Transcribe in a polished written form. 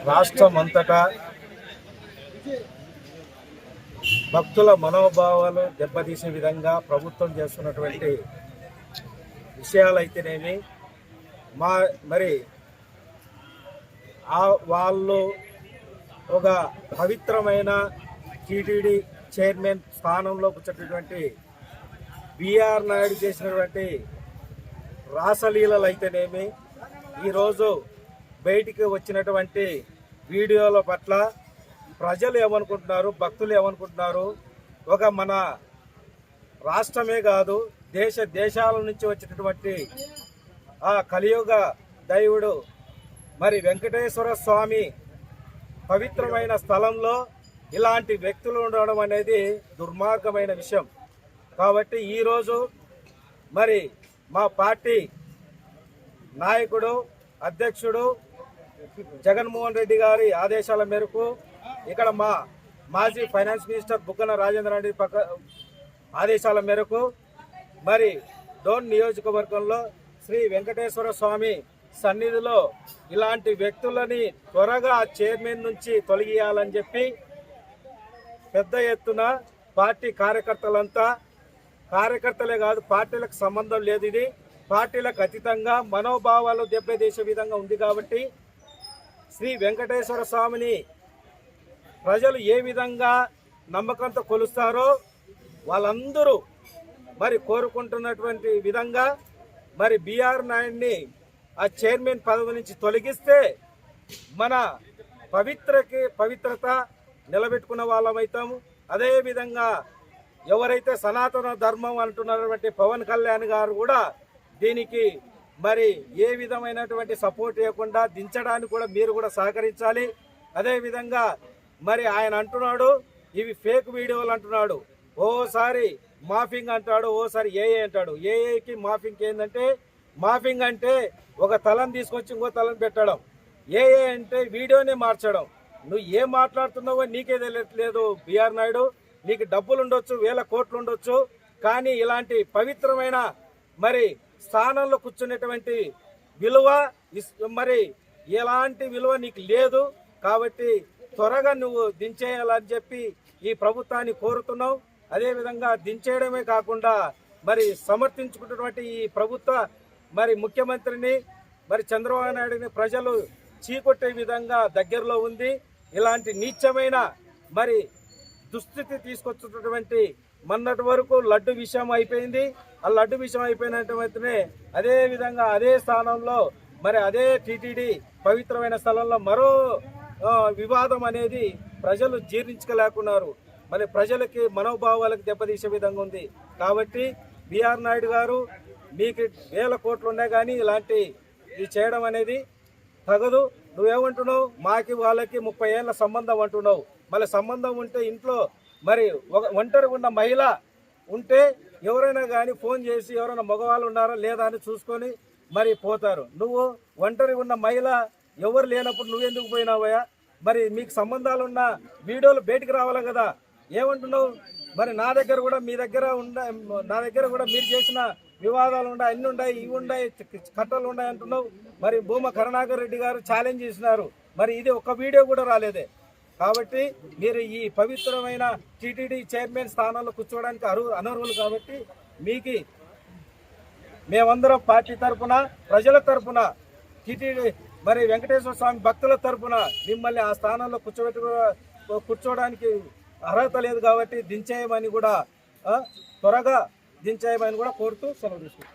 రాష్ట్రం అంతటా భక్తుల మనోభావాలు దెబ్బతీసే విధంగా ప్రభుత్వం చేస్తున్నటువంటి విషయాలైతేనేమి మరి వాళ్ళు ఒక పవిత్రమైన టీటీడీ చైర్మన్ స్థానంలో కూర్చున్నటువంటి బిఆర్ నాయుడు చేసినటువంటి రాసలీలలు అయితేనేమి ఈరోజు బయటికి వచ్చినటువంటి వీడియోల పట్ల ప్రజలు ఏమనుకుంటున్నారు, భక్తులు ఏమనుకుంటున్నారు, ఒక మన రాష్ట్రమే కాదు దేశాల నుంచి వచ్చినటువంటి ఆ కలియుగ దైవుడు మరి వెంకటేశ్వర స్వామి పవిత్రమైన స్థలంలో ఇలాంటి వ్యక్తులు ఉండడం అనేది దుర్మార్గమైన విషయం. కాబట్టి ఈరోజు మరి మా పార్టీ నాయకుడు అధ్యక్షుడు జగన్మోహన్ రెడ్డి గారి ఆదేశాల మేరకు ఇక్కడ మా మాజీ ఫైనాన్స్ మినిస్టర్ బుగ్గన రాజేంద్ర రెడ్డి ఆదేశాల మేరకు మరి డోన్ నియోజకవర్గంలో శ్రీ వెంకటేశ్వర స్వామి సన్నిధిలో ఇలాంటి వ్యక్తులని త్వరగా చైర్మన్ నుంచి తొలగియాలని చెప్పి పెద్ద ఎత్తున పార్టీ కార్యకర్తలే కాదు, పార్టీలకు సంబంధం లేదు, ఇది పార్టీలకు అతీతంగా మనోభావాలు దెబ్బతీసే విధంగా ఉంది. కాబట్టి శ్రీ వెంకటేశ్వర స్వామిని ప్రజలు ఏ విధంగా నమ్మకంతో కొలుస్తారో వాళ్ళందరూ మరి కోరుకుంటున్నటువంటి విధంగా మరి బిఆర్ నాయుడిని ఆ చైర్మన్ పదవి నుంచి తొలగిస్తే మన పవిత్రత నిలబెట్టుకున్న వాళ్ళమవుతాము. అదేవిధంగా ఎవరైతే సనాతన ధర్మం అంటున్నటువంటి పవన్ కళ్యాణ్ గారు కూడా దీనికి మరి ఏ విధమైనటువంటి సపోర్ట్ ఇవ్వకుండా దించడానికి కూడా మీరు కూడా సహకరించాలి. అదేవిధంగా మరి ఆయన అంటున్నాడు ఇవి ఫేక్ వీడియోలు అంటున్నాడు, ఓసారి మాఫింగ్ అంటాడు, ఓసారి ఏఏ అంటాడు. ఏఏకి మాఫింగ్ ఏంటంటే, మాఫింగ్ అంటే ఒక తలను తీసుకొచ్చి ఇంకో తలను పెట్టడం, ఏఏ అంటే వీడియోనే మార్చడం. నువ్వు ఏం మాట్లాడుతున్నావో నీకే తెలియట్లేదు బిఆర్ నాయుడు. నీకు డబ్బులు ఉండొచ్చు, వేల కోట్లు ఉండొచ్చు, కానీ ఇలాంటి పవిత్రమైన మరి స్థానంలో కూర్చునేటువంటి విలువ మరి ఎలాంటి విలువ నీకు లేదు. కాబట్టి త్వరగా నువ్వు దించేయాలని చెప్పి ఈ ప్రభుత్వాన్ని కోరుతున్నావు. అదేవిధంగా దించేయడమే కాకుండా మరి సమర్థించుకున్నటువంటి ఈ ప్రభుత్వ మరి ముఖ్యమంత్రిని మరి చంద్రబాబు నాయుడిని ప్రజలు చీకొట్టే విధంగా దగ్గరలో ఉంది. ఇలాంటి నీచమైన మరి దుస్థితి తీసుకొచ్చినటువంటి మొన్నటి వరకు లడ్డు విషయం అయిపోయింది. ఆ లడ్డు విషయం అయిపోయినటువంటినే అదే విధంగా అదే స్థానంలో మరి అదే టీటీడీ పవిత్రమైన స్థలంలో మరో వివాదం అనేది ప్రజలు జీర్ణించుకోలేకున్నారు. మరి ప్రజలకి మనోభావాలకు దెబ్బతీసే విధంగా ఉంది. కాబట్టి బిఆర్ నాయుడు గారు మీకు వేల కోట్లు ఉన్నాయి కానీ ఇలాంటి ఇది చేయడం అనేది తగదు. నువ్వేమంటున్నావు, మాకి వాళ్ళకి 30 ఏళ్ళ సంబంధం అంటున్నావు. మళ్ళీ సంబంధం ఉంటే ఇంట్లో మరి ఒంటరి ఉన్న మహిళ ఉంటే ఎవరైనా కానీ ఫోన్ చేసి ఎవరైనా మగవాళ్ళు ఉన్నారా లేదా అని చూసుకొని మరి పోతారు. నువ్వు ఒంటరి ఉన్న మహిళ ఎవరు లేనప్పుడు నువ్వెందుకు పోయినావయ్యా? మరి మీకు సంబంధాలు ఉన్న వీడియోలు బయటికి రావాలి కదా. ఏమంటున్నావు? మరి నా దగ్గర కూడా మీరు చేసిన వివాదాలు ఉన్నాయి, అన్ని ఉన్నాయి, ఇవి ఉన్నాయి, కట్టలు ఉన్నాయి అంటున్నావు. మరి భూమా కరుణాకర్ రెడ్డి గారు ఛాలెంజ్ చేసినారు, మరి ఇది ఒక్క వీడియో కూడా రాలేదే. కాబట్టి మీరు ఈ పవిత్రమైన టీటీడీ చైర్మన్ స్థానంలో కూర్చోవడానికి అనర్హులు. కాబట్టి మీకు మేమందరం పార్టీ తరఫున, ప్రజల తరఫున, టీటీడీ మరి వెంకటేశ్వర స్వామి భక్తుల తరఫున మిమ్మల్ని ఆ స్థానంలో కూర్చోవడానికి అర్హత లేదు. కాబట్టి దించేయమని కూడా త్వరగా దించేయమని కూడా కోరుతూ సెలవు తీసుకుంటాం.